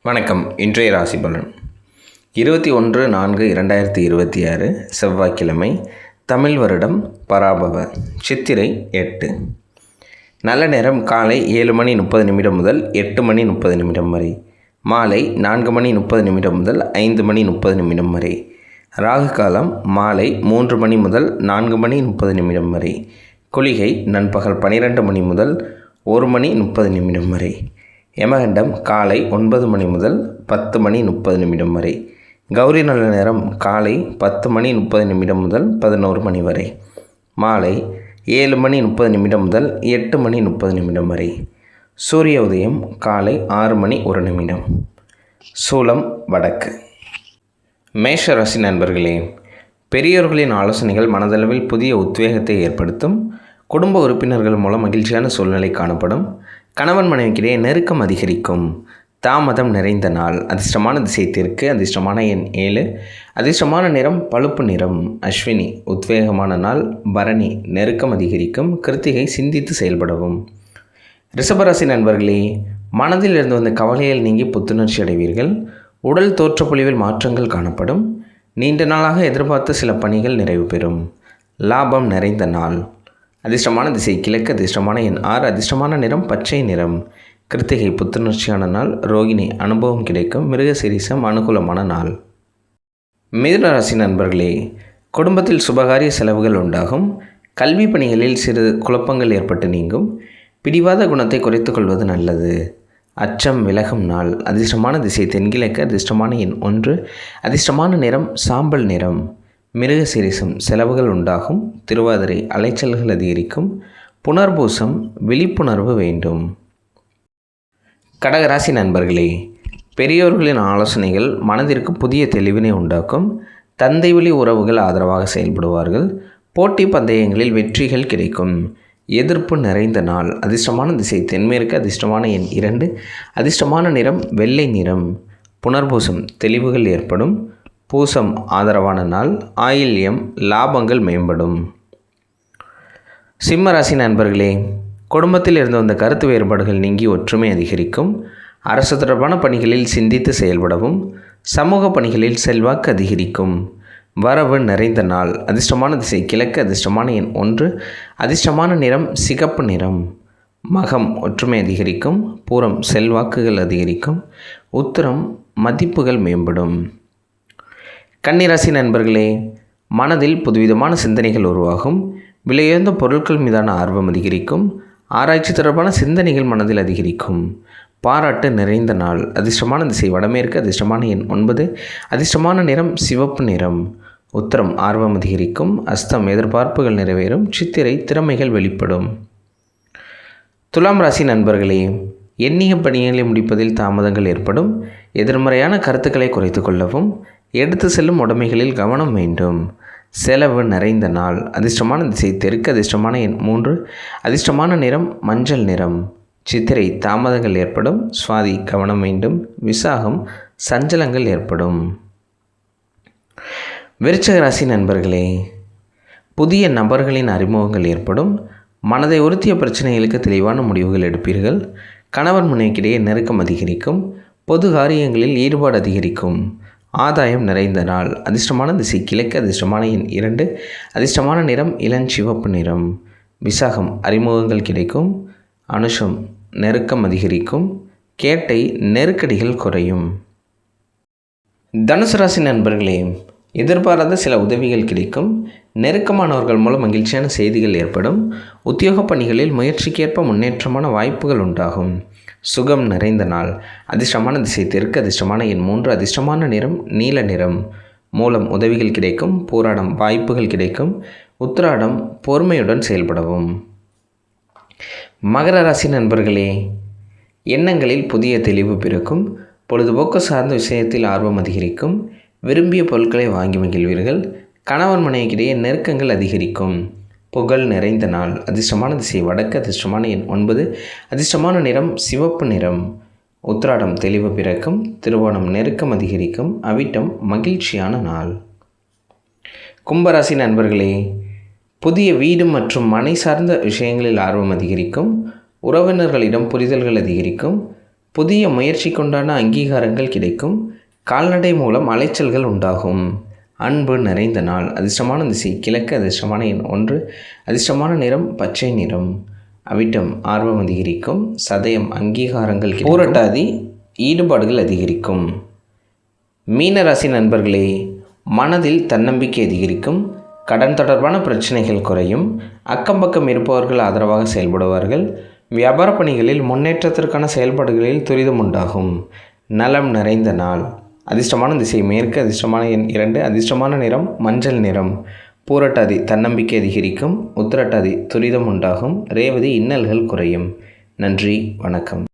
வணக்கம். இன்றைய ராசி பலன் 21/4/2026 செவ்வாய்க்கிழமை. தமிழ் வருடம் பராபவ சித்திரை 8. நல்ல நேரம் காலை 7:30 முதல் 8:30 வரை. மாலை 4:30 முதல் 5:30 வரை. ராகு காலம் மாலை 3 முதல் 4:30 வரை. குளிகை நண்பகல் 12 முதல் 1:30 வரை. யமகண்டம் காலை 9 முதல் 10:30 வரை. கௌரி நல்ல நேரம் காலை 10:30 முதல் 11 வரை. மாலை 7:30 முதல் 8:30 வரை. சூரிய உதயம் காலை 6:01. சூலம் வடக்கு. மேஷ ராசி நண்பர்களே, பெரியோர்களின் ஆலோசனைகள் மனதளவில் புதிய உத்வேகத்தை ஏற்படுத்தும். குடும்ப உறுப்பினர்கள் மூலம் மகிழ்ச்சியான சூழ்நிலை காணப்படும். கணவன் மனைவிக்கிடையே நெருக்கம் அதிகரிக்கும். தாமதம் நிறைந்த நாள். அதிர்ஷ்டமான திசை தெற்கு. அதிர்ஷ்டமான எண் 7. அதிர்ஷ்டமான நிறம் பழுப்பு நிறம். அஸ்வினி உத்வேகமான நாள். பரணி நெருக்கம் அதிகரிக்கும். கிருத்திகை சிந்தித்து செயல்படவும். ரிஷபராசி நண்பர்களே, மனதில் இருந்து வந்த கவலைகள் நீங்கி புத்துணர்ச்சி அடைவீர்கள். உடல் தோற்றப்பொழிவில் மாற்றங்கள் காணப்படும். நீண்ட நாளாக எதிர்பார்த்த சில பணிகள் நிறைவு பெறும். லாபம் நிறைந்த நாள். அதிர்ஷ்டமான திசை கிழக்கு. அதிர்ஷ்டமான எண் 6. அதிர்ஷ்டமான நிறம் பச்சை நிறம். கிருத்திகை புத்துணர்ச்சியான நாள். ரோகிணி அனுபவம் கிடைக்கும். மிருகசீரிஷம் அனுகூலமான நாள். மிதுன ராசி நண்பர்களே, குடும்பத்தில் சுபகாரிய செலவுகள் உண்டாகும். கல்வி பணிகளில் சிறு குழப்பங்கள் ஏற்பட்டு நீங்கும். பிடிவாத குணத்தை குறைத்து கொள்வது நல்லது. அச்சம் விலகும் நாள். அதிர்ஷ்டமான திசை தென்கிழக்கு. அதிர்ஷ்டமான எண் 1. அதிர்ஷ்டமான நிறம் சாம்பல் நிறம். மிருகசீரிஷம் செலவுகள் உண்டாகும். திருவாதிரை அலைச்சல்கள் அதிகரிக்கும். புனர்பூசம் விழிப்புணர்வு வேண்டும். கடகராசி நண்பர்களே, பெரியோர்களின் ஆலோசனைகள் மனதிற்கு புதிய தெளிவினை உண்டாக்கும். தந்தை வழி உறவுகள் ஆதரவாக செயல்படுவார்கள். போட்டி பந்தயங்களில் வெற்றிகள் கிடைக்கும். எதிர்ப்பு நிறைந்த நாள். அதிர்ஷ்டமான திசை தென்மேற்கு. அதிர்ஷ்டமான எண் 2. அதிர்ஷ்டமான நிறம் வெள்ளை நிறம். புனர்பூசம் தெளிவுகள் ஏற்படும். பூசம் ஆதரவான நாள். ஆயில்யம் லாபங்கள் மேம்படும். சிம்மராசி நண்பர்களே, குடும்பத்தில் இருந்து வந்த கருத்து வேறுபாடுகள் நீங்கி ஒற்றுமை அதிகரிக்கும். அரசு தொடர்பான பணிகளில் சிந்தித்து செயல்படவும். சமூக பணிகளில் செல்வாக்கு அதிகரிக்கும். வரவு நிறைந்த நாள். அதிர்ஷ்டமான திசை கிழக்கு. அதிர்ஷ்டமான எண் 1. அதிர்ஷ்டமான நிறம் சிகப்பு நிறம். மகம் ஒற்றுமை அதிகரிக்கும். பூரம் செல்வாக்குகள் அதிகரிக்கும். உத்திரம் மதிப்புகள் மேம்படும். கன்னிராசி நண்பர்களே, மனதில் புதுவிதமான சிந்தனைகள் உருவாகும். விலையுயர்ந்த பொருட்கள் மீதான ஆர்வம் அதிகரிக்கும். ஆராய்ச்சி தொடர்பான சிந்தனைகள் மனதில் அதிகரிக்கும். பாராட்டு நிறைந்த நாள். அதிர்ஷ்டமான திசை வடமேற்கு. அதிர்ஷ்டமான எண் 9. அதிர்ஷ்டமான நிறம் சிவப்பு நிறம். உத்திரம் ஆர்வம் அதிகரிக்கும். அஸ்தம் எதிர்பார்ப்புகள் நிறைவேறும். சித்திரை திறமைகள் வெளிப்படும். துலாம் ராசி நண்பர்களே, எண்ணிய பணிகளை முடிப்பதில் தாமதங்கள் ஏற்படும். எதிர்மறையான கருத்துக்களை குறைத்து கொள்ளவும். எடுத்து செல்லும் உடைமைகளில் கவனம் வேண்டும். செலவு நிறைந்த நாள். அதிர்ஷ்டமான திசை தெற்கு. அதிர்ஷ்டமான எண் 3. அதிர்ஷ்டமான நிறம் மஞ்சள் நிறம். சித்திரை தாமதங்கள் ஏற்படும். சுவாதி கவனம் வேண்டும். விசாகம் சஞ்சலங்கள் ஏற்படும். விருச்சிக ராசி நண்பர்களே, புதிய நபர்களின் அறிமுகங்கள் ஏற்படும். மனதை உறுத்திய பிரச்சனைகளுக்கு தெளிவான முடிவுகள் எடுப்பீர்கள். கணவன் மனைவிக்கிடையே நெருக்கம் அதிகரிக்கும். பொது காரியங்களில் ஈடுபாடு அதிகரிக்கும். ஆதாயம் நிறைந்த நாள். அதிர்ஷ்டமான திசை கிழக்கு. அதிர்ஷ்டமான எண் 2. அதிர்ஷ்டமான நிறம் இளஞ்சிவப்பு நிறம். விசாகம் அறிமுகங்கள் கிடைக்கும். அனுஷம் நெருக்கம் அதிகரிக்கும். கேட்டை நெருக்கடிகள் குறையும். தனுசு ராசி நண்பர்களே, எதிர்பாராத சில உதவிகள் கிடைக்கும். நெருக்கமானவர்கள் மூலம் மகிழ்ச்சியான செய்திகள் ஏற்படும். உத்தியோக பணிகளில் முயற்சிக்கேற்ப முன்னேற்றமான வாய்ப்புகள் உண்டாகும். சுகம் நிறைந்த நாள். அதிர்ஷ்டமான திசை தெற்கு. அதிர்ஷ்டமான எண் 3. அதிர்ஷ்டமான நிறம் நீல நிறம். மூலம் உதவிகள் கிடைக்கும். பூராடம் வாய்ப்புகள் கிடைக்கும். உத்திராடம் பொறுமையுடன் செயல்படவும். மகர ராசி நண்பர்களே, எண்ணங்களில் புதிய தெளிவு பிறக்கும். பொழுதுபோக்கு சார்ந்த விஷயத்தில் ஆர்வம் அதிகரிக்கும். விரும்பிய பொருட்களை வாங்கி மகிழ்வீர்கள். கணவன் மனைவிக்கிடையே நெருக்கங்கள் அதிகரிக்கும். புகழ் நிறைந்த நாள். அதிர்ஷ்டமான திசை வடக்கு. அதிர்ஷ்டமான எண் 9. அதிர்ஷ்டமான நிறம் சிவப்பு நிறம். உத்திராடம் தெளிவு பிறக்கும். திருவோணம் நெருக்கம் அதிகரிக்கும். அவிட்டம் மகிழ்ச்சியான நாள். கும்பராசி நண்பர்களே, புதிய வீடு மற்றும் மனை சார்ந்த விஷயங்களில் ஆர்வம் அதிகரிக்கும். உறவினர்களிடம் புரிதல்கள் அதிகரிக்கும். புதிய முயற்சிக்குண்டான அங்கீகாரங்கள் கிடைக்கும். கால்நடை மூலம் அலைச்சல்கள் உண்டாகும். அன்பு நிறைந்த நாள். அதிர்ஷ்டமான திசை கிழக்கு. அதிர்ஷ்டமான எண் 1. அதிர்ஷ்டமான நிறம் பச்சை நிறம். அவிட்டம் ஆர்வம் அதிகரிக்கும். சதயம் அங்கீகாரங்கள் கிடைக்கும். பூரட்டாதி ஈடுபாடுகள் அதிகரிக்கும். மீனராசி நண்பர்களே, மனதில் தன்னம்பிக்கை அதிகரிக்கும். கடன் தொடர்பான பிரச்சனைகள் குறையும். அக்கம் பக்கம் இருப்பவர்கள் ஆதரவாக செயல்படுவார்கள். வியாபார பணிகளில் முன்னேற்றத்திற்கான செயல்பாடுகளில் துரிதம் உண்டாகும். நலம் நிறைந்த நாள். அதிர்ஷ்டமான திசை மேற்கு. அதிர்ஷ்டமான எண் 2. அதிர்ஷ்டமான நிறம் மஞ்சள் நிறம். பூரட்டாதி தன்னம்பிக்கை அதிகரிக்கும். உத்திரட்டாதி துரிதம் உண்டாகும். ரேவதி இன்னல்கள் குறையும். நன்றி, வணக்கம்.